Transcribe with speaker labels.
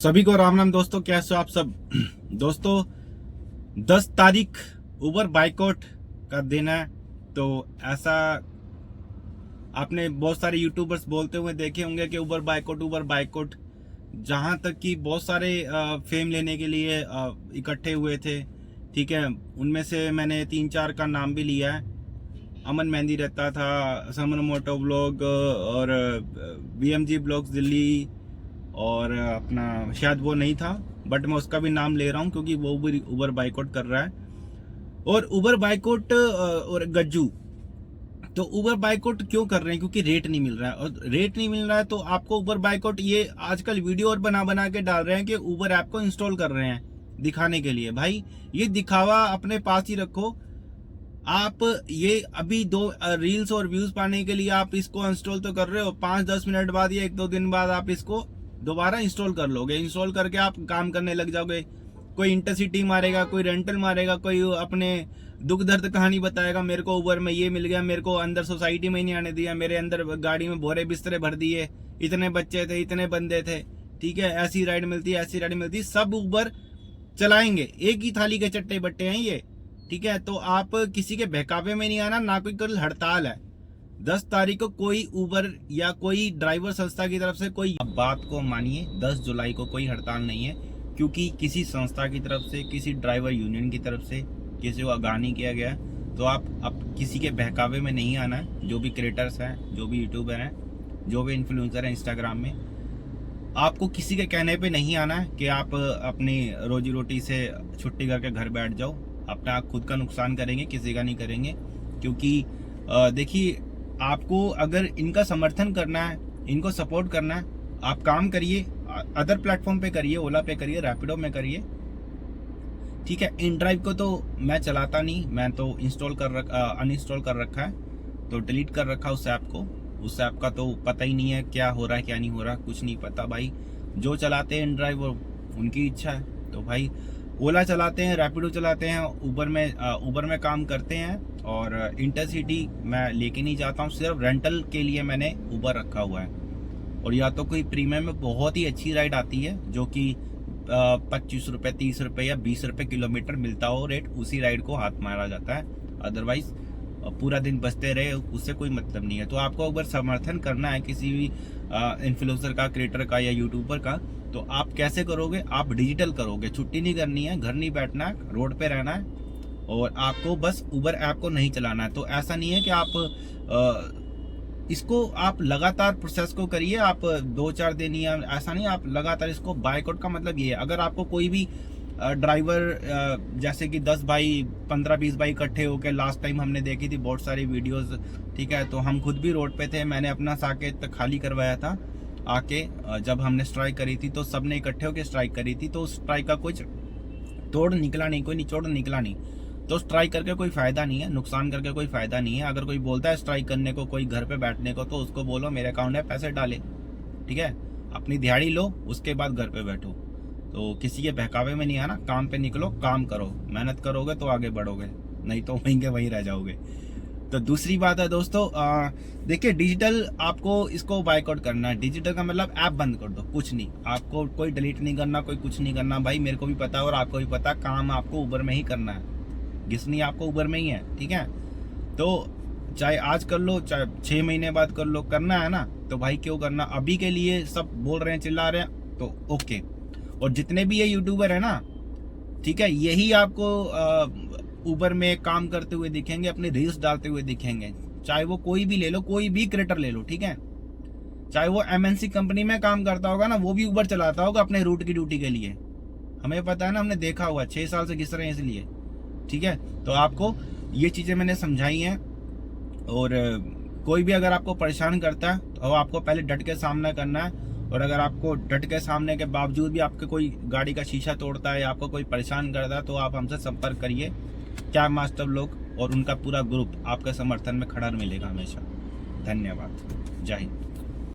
Speaker 1: सभी को राम राम दोस्तों, कैसे हो आप सब। दोस्तों 10 तारीख उबर बाइकआउट का दिन है। तो ऐसा आपने बहुत सारे यूट्यूबर्स बोलते हुए देखे होंगे कि उबर बाइकआउट। जहां तक कि बहुत सारे फेम लेने के लिए इकट्ठे हुए थे, ठीक है। उनमें से मैंने 3-4 का नाम भी लिया है। अमन मेहंदी रहता था, समन मोटो ब्लॉग और BMG ब्लॉग्स दिल्ली, और अपना शायद वो नहीं था, बट मैं उसका भी नाम ले रहा हूँ क्योंकि वो भी उबर बाइकआउट कर रहा है। और उबर बाइकआउट और गज्जू, तो उबर बाइकआउट क्यों कर रहे हैं? क्योंकि रेट नहीं मिल रहा है। और रेट नहीं मिल रहा है तो आपको उबर बाइकआउट ये आजकल वीडियो और बना के डाल रहे हैं कि उबर ऐप को इंस्टॉल कर रहे हैं दिखाने के लिए। भाई ये दिखावा अपने पास ही रखो। आप ये अभी 2 रील्स और व्यूज पाने के लिए आप इसको इंस्टॉल तो कर रहे हो, 5-10 मिनट बाद या 1-2 दिन बाद आप इसको दोबारा इंस्टॉल कर लोगे। इंस्टॉल करके आप काम करने लग जाओगे। कोई इंटरसिटी मारेगा, कोई रेंटल मारेगा, कोई अपने दुख दर्द कहानी बताएगा, मेरे को उबर में ये मिल गया, मेरे को अंदर सोसाइटी में नहीं आने दिया, मेरे अंदर गाड़ी में बोरे बिस्तरे भर दिए, इतने बच्चे थे, इतने बंदे थे, ठीक है, ऐसी राइड मिलती है, ऐसी राइड मिलती है। सब उबर चलाएंगे, एक ही थाली के चट्टे बट्टे हैं ये, ठीक है। तो आप किसी के बहकावे में नहीं आना। ना कोई कल हड़ताल है 10 तारीख को, कोई उबर या कोई ड्राइवर संस्था की तरफ से कोई बात को मानिए। 10 जुलाई को कोई हड़ताल नहीं है, क्योंकि किसी संस्था की तरफ से, किसी ड्राइवर यूनियन की तरफ से किसी को आगाह नहीं किया गया। तो आप अब किसी के बहकावे में नहीं आना है। जो भी क्रिएटर्स हैं, जो भी यूट्यूबर हैं, जो भी इन्फ्लुएंसर हैं इंस्टाग्राम में, आपको किसी के कहने पे नहीं आना है कि आप अपनी रोजी रोटी से छुट्टी करके घर बैठ जाओ। अपना खुद का नुकसान करेंगे, किसी का नहीं करेंगे। क्योंकि देखिए, आपको अगर इनका समर्थन करना है, इनको सपोर्ट करना है, आप काम करिए, अदर प्लेटफॉर्म पे करिए, ओला पे करिए, रैपिडो में करिए, ठीक है। InDrive को तो मैं चलाता नहीं, मैं तो अनइंस्टॉल कर रखा है, तो डिलीट कर रखा उस ऐप को। उस ऐप का तो पता ही नहीं है क्या हो रहा है क्या नहीं हो रहा, कुछ नहीं पता भाई। जो चलाते हैं InDrive वो उनकी इच्छा है। तो भाई ओला चलाते हैं, रैपिडो चलाते हैं, उबर में काम करते हैं, और इंटरसिटी मैं लेके नहीं जाता हूँ। सिर्फ रेंटल के लिए मैंने उबर रखा हुआ है। और या तो कोई प्रीमियम में बहुत ही अच्छी राइड आती है जो कि 25 रुपये, 30 रुपये या 20 रुपये किलोमीटर मिलता हो रेट, उसी राइड को हाथ मारा जाता है। अदरवाइज पूरा दिन बसते रहे, उससे कोई मतलब नहीं है। तो आपको अगर समर्थन करना है किसी भी इन्फ्लुएंसर का, क्रिएटर का या यूट्यूबर का, तो आप कैसे करोगे? आप डिजिटल करोगे। छुट्टी नहीं करनी है, घर नहीं बैठना है, रोड पे रहना है, और आपको बस उबर ऐप को नहीं चलाना है। तो ऐसा नहीं है कि आप इसको आप लगातार प्रोसेस को करिए, आप 2-4 दिन, या ऐसा नहीं, आप लगातार इसको। बाइकआउट का मतलब ये है, अगर आपको कोई भी ड्राइवर जैसे कि 10 भाई, 15-20 भाई इकट्ठे होकर, लास्ट टाइम हमने देखी थी बहुत सारी वीडियोस, ठीक है। तो हम खुद भी रोड पे थे, मैंने अपना साकेत खाली करवाया था आके। जब हमने स्ट्राइक करी थी तो सबने इकट्ठे होकर स्ट्राइक करी थी, तो उस स्ट्राइक का कुछ तोड़ निकला नहीं, कोई निचोड़ निकला नहीं। तो स्ट्राइक करके कोई फायदा नहीं है, नुकसान करके कोई फायदा नहीं है। अगर कोई बोलता है स्ट्राइक करने को, कोई घर पे बैठने को, तो उसको बोलो मेरे अकाउंट में पैसे डाले, ठीक है। अपनी दिहाड़ी लो, उसके बाद घर पे बैठो। तो किसी के बहकावे में नहीं आना, काम पे निकलो, काम करो, मेहनत करोगे तो आगे बढ़ोगे, नहीं तो वहीं के वहीं रह जाओगे। तो दूसरी बात है दोस्तों, देखिए, डिजिटल आपको इसको बाइकआउट करना है। डिजिटल का मतलब ऐप बंद कर दो, कुछ नहीं, आपको कोई डिलीट नहीं करना, कोई कुछ नहीं करना। भाई मेरे को भी पता है और आपको भी पता, काम आपको उबर में ही करना है, घिसनी आपको उबर में ही है, ठीक है। तो चाहे आज कर लो, चाहे 6 महीने बाद कर लो, करना है ना, तो भाई क्यों करना? अभी के लिए सब बोल रहे हैं, चिल्ला रहे हैं, तो ओके। और जितने भी ये यूट्यूबर है ना, ठीक है, यही आपको उबर में काम करते हुए दिखेंगे, अपने रील्स डालते हुए दिखेंगे। चाहे वो कोई भी ले लो, कोई भी क्रिएटर ले लो, ठीक है। चाहे वो MNC कंपनी में काम करता होगा ना, वो भी उबर चलाता होगा अपने रूट की ड्यूटी के लिए। हमें पता है ना, हमने देखा हुआ, 6 साल से घिस रहे हैं इसलिए, ठीक है। तो आपको ये चीजें मैंने समझाई हैं। और कोई भी अगर आपको परेशान करता है तो आपको पहले डट के सामना करना है। और अगर आपको डट के सामने के बावजूद भी आपके कोई गाड़ी का शीशा तोड़ता है या आपको कोई परेशान करता है, तो आप हमसे संपर्क करिए। कैब मास्टर लोग और उनका पूरा ग्रुप आपके समर्थन में खड़ा मिलेगा हमेशा। धन्यवाद। जय हिंद।